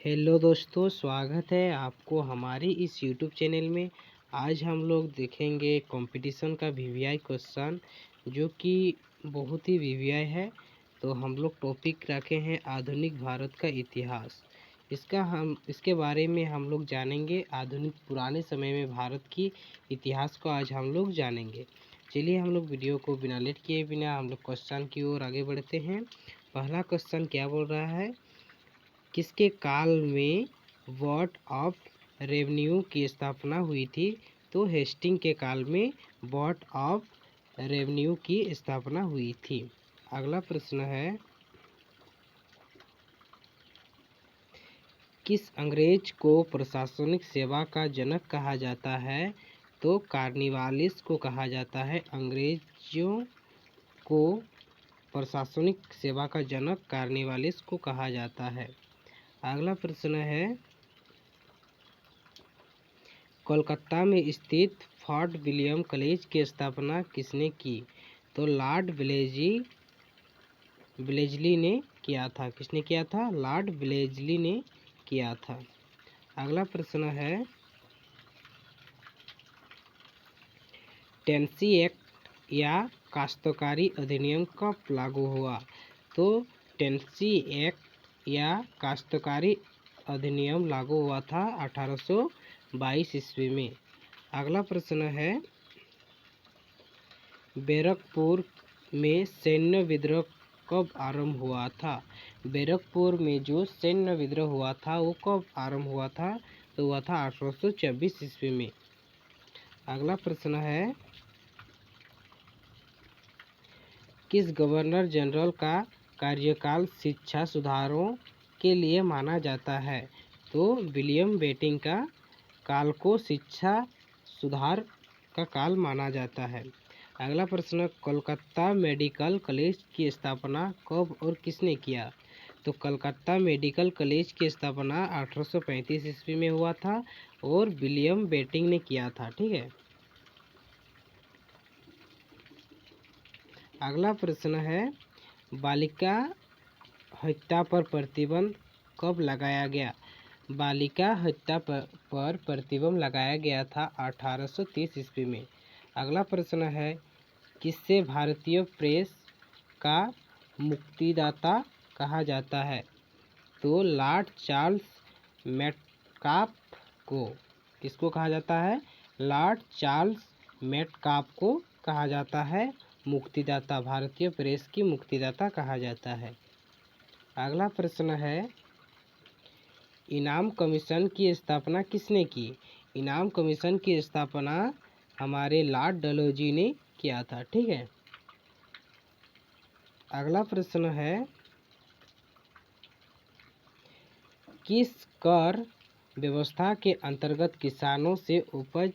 Hello दोस्तों, स्वागत है आपको हमारे इस यूट्यूब चैनल में। आज हम लोग देखेंगे कंपटीशन का वीवीआई क्वेश्चन, जो कि बहुत ही वीवीआई है। तो हम लोग टॉपिक रखे हैं आधुनिक भारत का इतिहास। इसके बारे में हम लोग जानेंगे। आधुनिक पुराने समय में भारत की इतिहास को आज हम लोग जानेंगे। चलिए हम लोग वीडियो को बिना लेट किए बिना हम लोग क्वेश्चन की ओर आगे बढ़ते हैं। पहला क्वेश्चन क्या बोल रहा है, किसके काल में बोर्ड ऑफ रेवेन्यू की स्थापना हुई थी? तो हेस्टिंग के काल में बोर्ड ऑफ रेवेन्यू की स्थापना हुई थी। अगला प्रश्न है, किस अंग्रेज को प्रशासनिक सेवा का जनक कहा जाता है? तो कार्निवालिस को कहा जाता है। अंग्रेजों को प्रशासनिक सेवा का जनक कार्निवालिस को कहा जाता है। अगला प्रश्न है, कोलकाता में स्थित फोर्ट विलियम कॉलेज की स्थापना किसने की? तो लॉर्ड ब्लेजली ने किया था। किसने किया था? लॉर्ड ब्लेजली ने किया था। अगला प्रश्न है, टेनेसी एक्ट या काश्तकारी अधिनियम कब लागू हुआ? तो टेनेसी एक्ट या काश्तकारी अधिनियम लागू हुआ था 1822 ईस्वी में। अगला प्रश्न है, बैरकपुर में सैन्य विद्रोह कब आरंभ हुआ था? बैरकपुर में जो सैन्य विद्रोह हुआ था वो कब आरंभ हुआ था? तो हुआ था 1824 ईस्वी में। अगला प्रश्न है, किस गवर्नर जनरल का कार्यकाल शिक्षा सुधारों के लिए माना जाता है? तो विलियम बेंटिंक का काल को शिक्षा सुधार का काल माना जाता है। अगला प्रश्न, कोलकाता मेडिकल कॉलेज की स्थापना कब और किसने किया? तो कलकत्ता मेडिकल कॉलेज की स्थापना 1835 ईस्वी में हुआ था और विलियम बेंटिंक ने किया था। ठीक है। अगला प्रश्न है, बालिका हत्या पर प्रतिबंध कब लगाया गया? बालिका हत्या पर प्रतिबंध लगाया गया था 1830 ईस्वी में। अगला प्रश्न है, किससे भारतीय प्रेस का मुक्तिदाता कहा जाता है? तो लॉर्ड चार्ल्स मेटकाफ को। किसको कहा जाता है? लॉर्ड चार्ल्स मेटकाफ को कहा जाता है मुक्तिदाता, भारतीय प्रेस की मुक्तिदाता कहा जाता है। अगला प्रश्न है, इनाम कमीशन की स्थापना किसने की? इनाम कमीशन की स्थापना हमारे लॉर्ड डलहौजी ने किया था। ठीक है। अगला प्रश्न है, किस कर व्यवस्था के अंतर्गत किसानों से उपज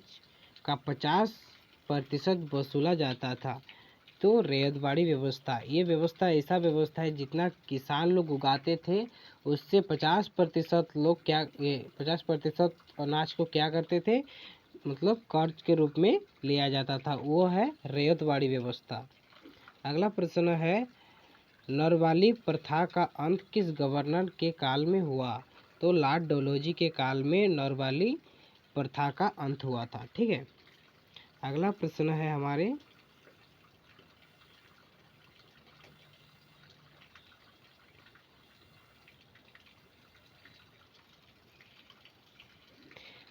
का 50% वसूला जाता था? तो रैयतवाड़ी व्यवस्था। ये व्यवस्था ऐसा व्यवस्था है, जितना किसान लोग उगाते थे उससे 50% लोग 50% अनाज को क्या करते थे, मतलब कर्ज के रूप में लिया जाता था। वो है रैयतवाड़ी व्यवस्था। अगला प्रश्न है, नरवाली प्रथा का अंत किस गवर्नर के काल में हुआ? तो लॉर्ड डलहौजी के काल में नरवाली प्रथा का अंत हुआ था। ठीक है। अगला प्रश्न है हमारे,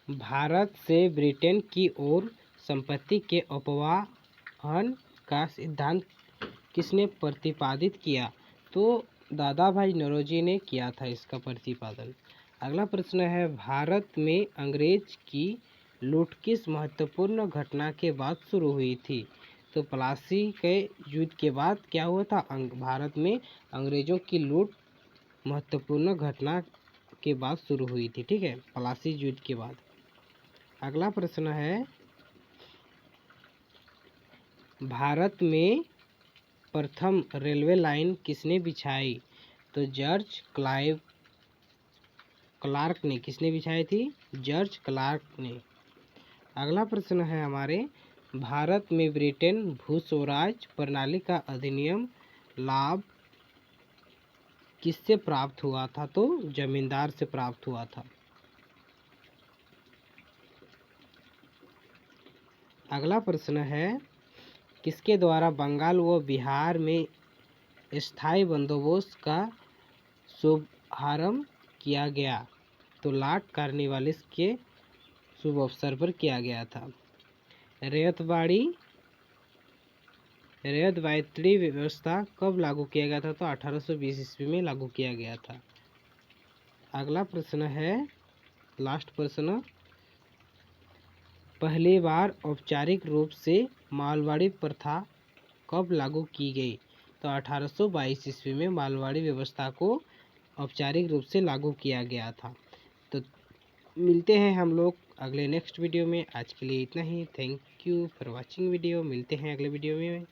भारत से ब्रिटेन की ओर संपत्ति के अपवाहन का सिद्धांत किसने प्रतिपादित किया? तो दादा भाई नौरोजी ने किया था इसका प्रतिपादन। अगला प्रश्न है, भारत में अंग्रेज की लूट किस महत्वपूर्ण घटना के बाद शुरू हुई थी? तो प्लासी के युद्ध के बाद क्या हुआ था? भारत में अंग्रेजों की लूट महत्वपूर्ण घटना के बाद शुरू हुई थी। ठीक है, प्लासी युद्ध के बाद। अगला प्रश्न है, भारत में प्रथम रेलवे लाइन किसने बिछाई? तो जॉर्ज क्लार्क ने। किसने बिछाई थी? जॉर्ज क्लार्क ने। अगला प्रश्न है हमारे, भारत में ब्रिटेन भू स्वराज प्रणाली का अधिनियम लाभ किससे प्राप्त हुआ था? तो जमींदार से प्राप्त हुआ था। अगला प्रश्न है, किसके द्वारा बंगाल व बिहार में स्थायी बंदोबस्त का शुभारंभ किया गया? तो लॉर्ड कॉर्नवालिस के शुभ अवसर पर किया गया था। रैयत व्यवस्था कब लागू किया गया था? तो 1820 ईस्वी में लागू किया गया था। अगला प्रश्न है, लास्ट प्रश्न, पहली बार औपचारिक रूप से मालवाड़ी प्रथा कब लागू की गई? तो 1822 ईस्वी में मालवाड़ी व्यवस्था को औपचारिक रूप से लागू किया गया था। तो मिलते हैं हम लोग अगले नेक्स्ट वीडियो में। आज के लिए इतना ही। Thank you for watching video. मिलते हैं अगले वीडियो में।